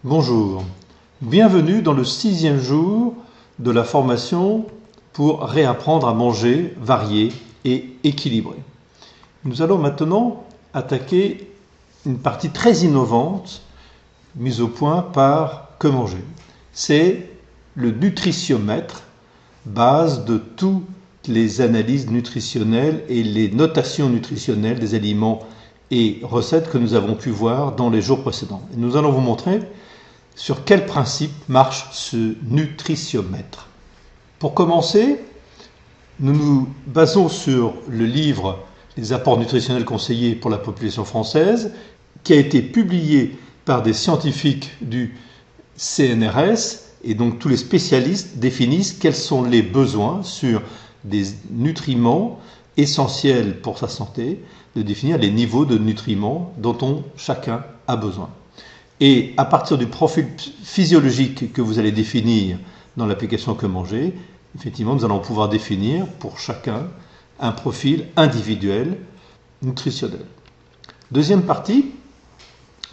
Bonjour, bienvenue dans le 6e jour de la formation pour réapprendre à manger varié et équilibré. Nous allons maintenant attaquer une partie très innovante mise au point par Que manger. C'est le nutritiomètre, base de toutes les analyses nutritionnelles et les notations nutritionnelles des aliments et recettes que nous avons pu voir dans les jours précédents. Et nous allons vous montrer sur quel principe marche ce nutritiomètre. Pour commencer, nous nous basons sur le livre Les apports nutritionnels conseillés pour la population française, qui a été publié par des scientifiques du CNRS, et donc tous les spécialistes définissent quels sont les besoins sur des nutriments essentiels pour sa santé, de définir les niveaux de nutriments dont chacun a besoin. Et à partir du profil physiologique que vous allez définir dans l'application Que manger, effectivement, nous allons pouvoir définir pour chacun un profil individuel nutritionnel. Deuxième partie,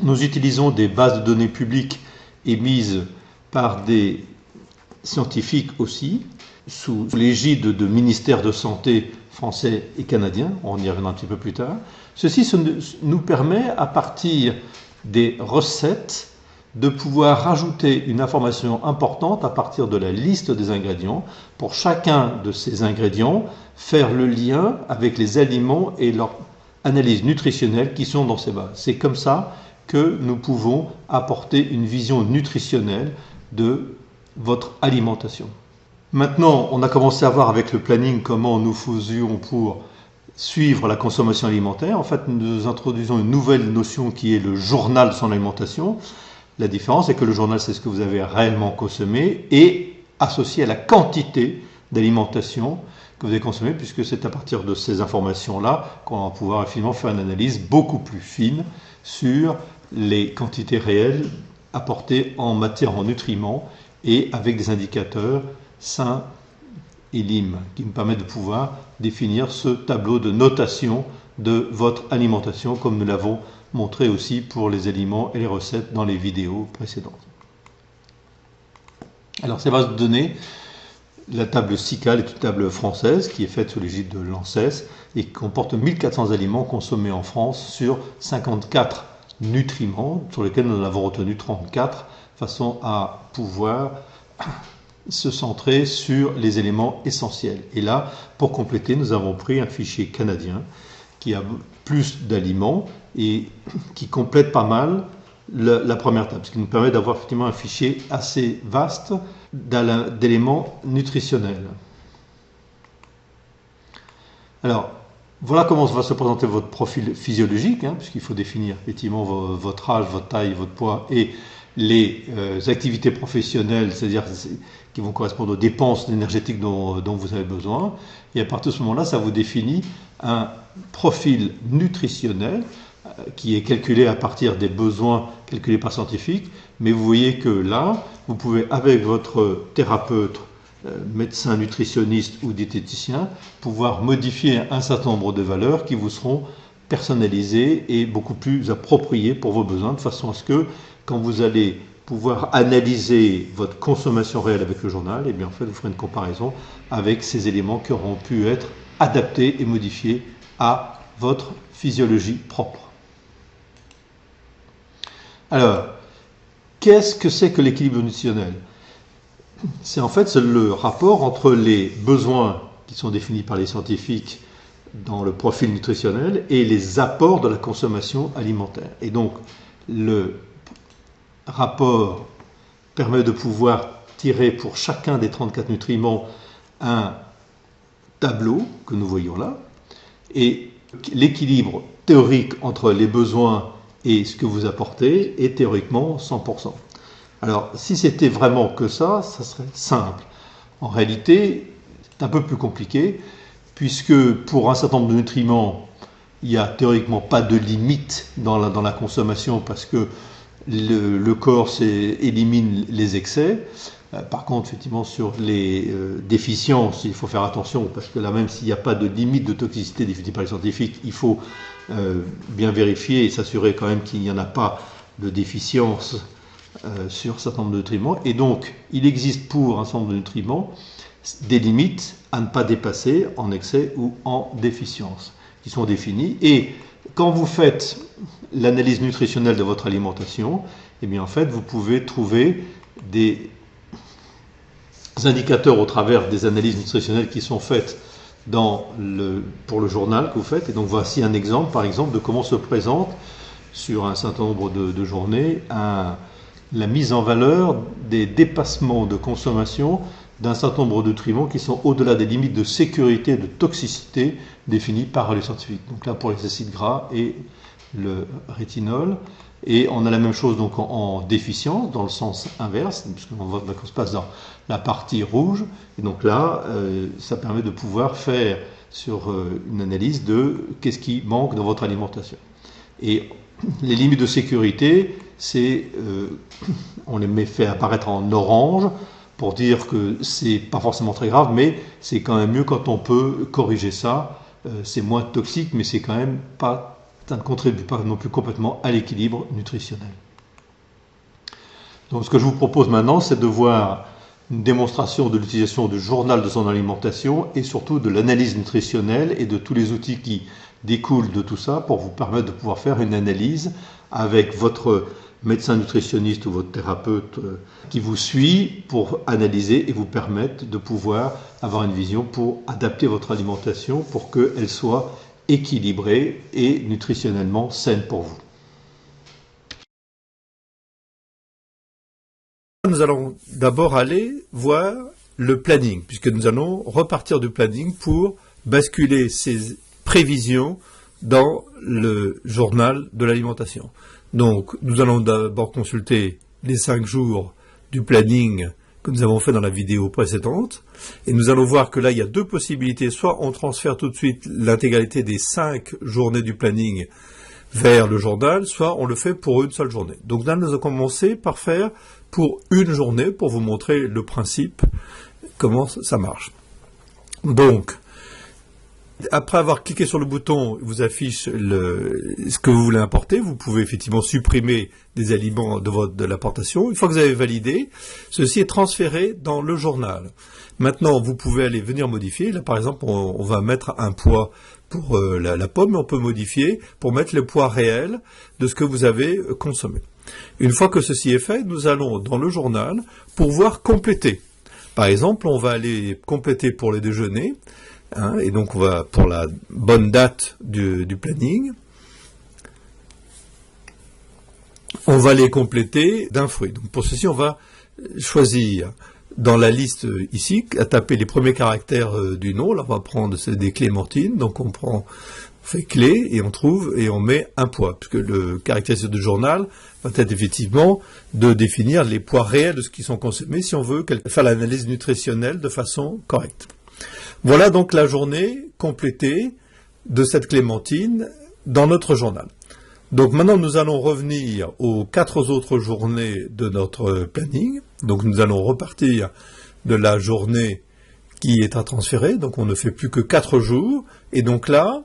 nous utilisons des bases de données publiques émises par des scientifiques aussi, sous l'égide de ministères de santé français et canadiens, on y reviendra un petit peu plus tard. Ceci nous permet, à partir des recettes, de pouvoir rajouter une information importante à partir de la liste des ingrédients. Pour chacun de ces ingrédients, faire le lien avec les aliments et leur analyse nutritionnelle qui sont dans ces bases. C'est comme ça que nous pouvons apporter une vision nutritionnelle de votre alimentation. Maintenant, on a commencé à voir avec le planning comment nous faisions pour suivre la consommation alimentaire. En fait, nous introduisons une nouvelle notion qui est le journal de son alimentation. La différence est que le journal, c'est ce que vous avez réellement consommé et associé à la quantité d'alimentation que vous avez consommée, puisque c'est à partir de ces informations-là qu'on va pouvoir finalement faire une analyse beaucoup plus fine sur les quantités réelles apportées en matière, en nutriments, et avec des indicateurs sains et LIM, qui me permettent de pouvoir définir ce tableau de notation de votre alimentation, comme nous l'avons montré aussi pour les aliments et les recettes dans les vidéos précédentes. Alors, ces bases de données, la table SICAL est une table française qui est faite sous l'égide de l'ANSES et qui comporte 1400 aliments consommés en France sur 54 nutriments, sur lesquels nous en avons retenu 34, façon à pouvoir se centrer sur les éléments essentiels. Et là, pour compléter, nous avons pris un fichier canadien qui a plus d'aliments et qui complète pas mal la première table, ce qui nous permet d'avoir effectivement un fichier assez vaste d'éléments nutritionnels. Alors, voilà comment va se présenter votre profil physiologique, puisqu'il faut définir effectivement votre âge, votre taille, votre poids et les activités professionnelles, c'est-à-dire qui vont correspondre aux dépenses énergétiques dont vous avez besoin. Et à partir de ce moment-là, ça vous définit un profil nutritionnel qui est calculé à partir des besoins calculés par scientifiques. Mais vous voyez que là, vous pouvez, avec votre thérapeute, médecin, nutritionniste ou diététicien, pouvoir modifier un certain nombre de valeurs qui vous seront personnalisées et beaucoup plus appropriées pour vos besoins, de façon à ce que, quand vous allez pouvoir analyser votre consommation réelle avec le journal, et bien en fait vous ferez une comparaison avec ces éléments qui auront pu être adaptés et modifiés à votre physiologie propre. Alors, qu'est-ce que c'est que l'équilibre nutritionnel ? C'est en fait le rapport entre les besoins qui sont définis par les scientifiques dans le profil nutritionnel et les apports de la consommation alimentaire. Et donc, le rapport permet de pouvoir tirer pour chacun des 34 nutriments un tableau que nous voyons là, et l'équilibre théorique entre les besoins et ce que vous apportez est théoriquement 100%. Alors, si c'était vraiment que ça serait simple. En réalité, c'est un peu plus compliqué, puisque pour un certain nombre de nutriments, il n'y a théoriquement pas de limite dans la consommation, parce que le corps élimine les excès. Par contre, effectivement, sur les déficiences, il faut faire attention, parce que là, même s'il n'y a pas de limite de toxicité définie par les scientifiques, il faut bien vérifier et s'assurer quand même qu'il n'y en a pas de déficience sur un certain nombre de nutriments. Et donc, il existe pour un certain nombre de nutriments des limites à ne pas dépasser en excès ou en déficience, qui sont définies. Et quand vous faites l'analyse nutritionnelle de votre alimentation, eh bien en fait, vous pouvez trouver des indicateurs au travers des analyses nutritionnelles qui sont faites pour le journal que vous faites. Et donc voici un exemple, par exemple, de comment se présente sur un certain nombre de journées la mise en valeur des dépassements de consommation d'un certain nombre de nutriments qui sont au-delà des limites de sécurité et de toxicité définies par les scientifiques. Donc là, pour les acides gras et le rétinol. Et on a la même chose donc en déficience, dans le sens inverse, puisqu'on se passe dans la partie rouge. Et donc là, ça permet de pouvoir faire sur une analyse de qu'est-ce qui manque dans votre alimentation. Et les limites de sécurité, on les fait apparaître en orange pour dire que c'est pas forcément très grave, mais c'est quand même mieux quand on peut corriger ça. C'est moins toxique, mais c'est quand même pas, ça ne contribue pas non plus complètement à l'équilibre nutritionnel. Donc ce que je vous propose maintenant, c'est de voir une démonstration de l'utilisation du journal de son alimentation et surtout de l'analyse nutritionnelle et de tous les outils qui découlent de tout ça pour vous permettre de pouvoir faire une analyse avec votre médecin nutritionniste ou votre thérapeute qui vous suit pour analyser et vous permettre de pouvoir avoir une vision pour adapter votre alimentation pour qu'elle soit équilibrée et nutritionnellement saine pour vous. Nous allons d'abord aller voir le planning, puisque nous allons repartir du planning pour basculer ces prévisions dans le journal de l'alimentation. Donc, nous allons d'abord consulter les 5 jours du planning que nous avons fait dans la vidéo précédente. Et nous allons voir que là, il y a 2 possibilités. Soit on transfère tout de suite l'intégralité des 5 journées du planning vers le journal, soit on le fait pour une seule journée. Donc là, nous allons commencer par faire pour une journée, pour vous montrer le principe, comment ça marche. Donc, après avoir cliqué sur le bouton, il vous affiche ce que vous voulez importer. Vous pouvez effectivement supprimer des aliments de l'importation. Une fois que vous avez validé, ceci est transféré dans le journal. Maintenant, vous pouvez aller venir modifier. Là, par exemple, on va mettre un poids pour la pomme, mais on peut modifier pour mettre le poids réel de ce que vous avez consommé. Une fois que ceci est fait, nous allons dans le journal pour voir compléter. Par exemple, on va aller compléter pour les déjeuners. Et donc on va pour la bonne date du planning, on va les compléter d'un fruit. Donc pour ceci, on va choisir dans la liste ici, à taper les premiers caractères du nom. Là, on va prendre des clémentines. Donc on fait clé et on trouve et on met un poids, puisque le caractéristique du journal va être effectivement de définir les poids réels de ce qui sont consommés si on veut faire l'analyse nutritionnelle de façon correcte. Voilà donc la journée complétée de cette clémentine dans notre journal. Donc maintenant nous allons revenir aux 4 autres journées de notre planning. Donc nous allons repartir de la journée qui est à transférer. Donc on ne fait plus que 4 jours. Et donc là,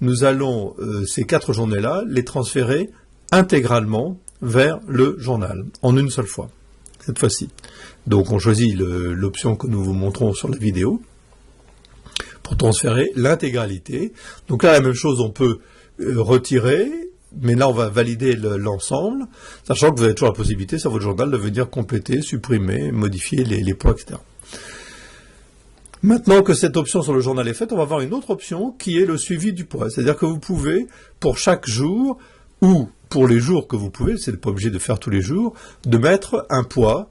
nous allons ces 4 journées-là les transférer intégralement vers le journal, en une seule fois, cette fois-ci. Donc on choisit l'option que nous vous montrons sur la vidéo, pour transférer l'intégralité. Donc là, la même chose, on peut retirer, mais là, on va valider l'ensemble, sachant que vous avez toujours la possibilité, sur votre journal, de venir compléter, supprimer, modifier les poids, etc. Maintenant que cette option sur le journal est faite, on va avoir une autre option qui est le suivi du poids. C'est-à-dire que vous pouvez, pour chaque jour, ou pour les jours que vous pouvez, c'est pas obligé de faire tous les jours, de mettre un poids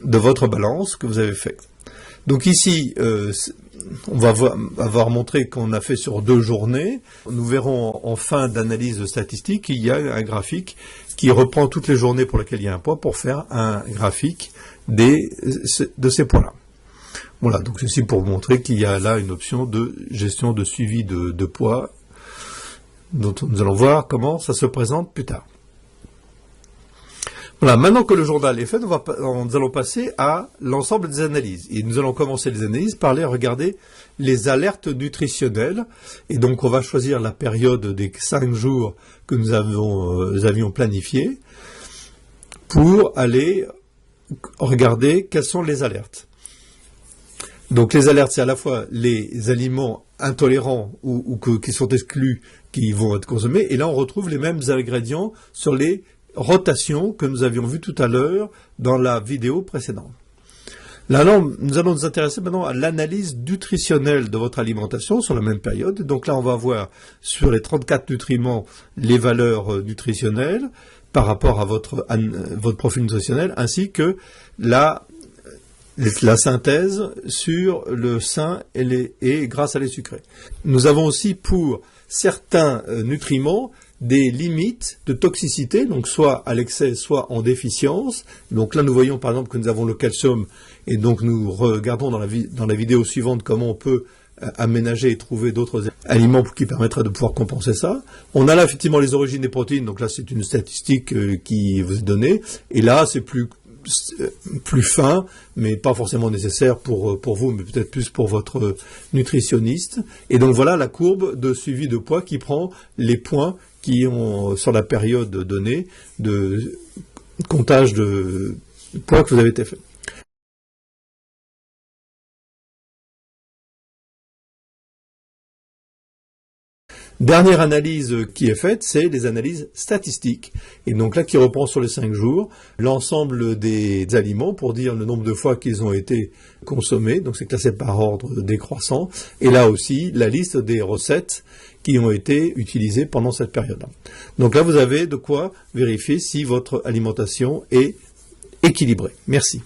de votre balance que vous avez fait. Donc ici, on va avoir montré qu'on a fait sur 2 journées. Nous verrons en fin d'analyse statistique qu'il y a un graphique qui reprend toutes les journées pour lesquelles il y a un poids pour faire un graphique de ces poids-là. Voilà, donc ceci pour vous montrer qu'il y a là une option de gestion de suivi de poids dont nous allons voir comment ça se présente plus tard. Voilà, maintenant que le journal est fait, nous allons passer à l'ensemble des analyses. Et nous allons commencer les analyses par aller regarder les alertes nutritionnelles. Et donc on va choisir la période des 5 jours que nous avions planifié pour aller regarder quelles sont les alertes. Donc les alertes, c'est à la fois les aliments intolérants ou qui sont exclus, qui vont être consommés, et là on retrouve les mêmes ingrédients sur les rotations que nous avions vues tout à l'heure dans la vidéo précédente. Là, nous allons nous intéresser maintenant à l'analyse nutritionnelle de votre alimentation sur la même période. Donc là, on va voir sur les 34 nutriments les valeurs nutritionnelles par rapport à votre profil nutritionnel, ainsi que la synthèse sur le sain et grâce à les sucrés. Nous avons aussi pour certains nutriments des limites de toxicité, donc soit à l'excès, soit en déficience. Donc là, nous voyons par exemple que nous avons le calcium, et donc nous regardons dans la vidéo suivante comment on peut aménager et trouver d'autres aliments qui permettraient de pouvoir compenser ça. On a là effectivement les origines des protéines, donc là c'est une statistique qui vous est donnée, et là c'est plus fin, mais pas forcément nécessaire pour vous, mais peut-être plus pour votre nutritionniste. Et donc voilà la courbe de suivi de poids qui prend les points qui ont, sur la période donnée, de comptage de poids que vous avez été fait. Dernière analyse qui est faite, c'est les analyses statistiques. Et donc là, qui reprend sur les 5 jours l'ensemble des aliments pour dire le nombre de fois qu'ils ont été consommés. Donc c'est classé par ordre décroissant. Et là aussi, la liste des recettes qui ont été utilisées pendant cette période-là. Donc là, vous avez de quoi vérifier si votre alimentation est équilibrée. Merci.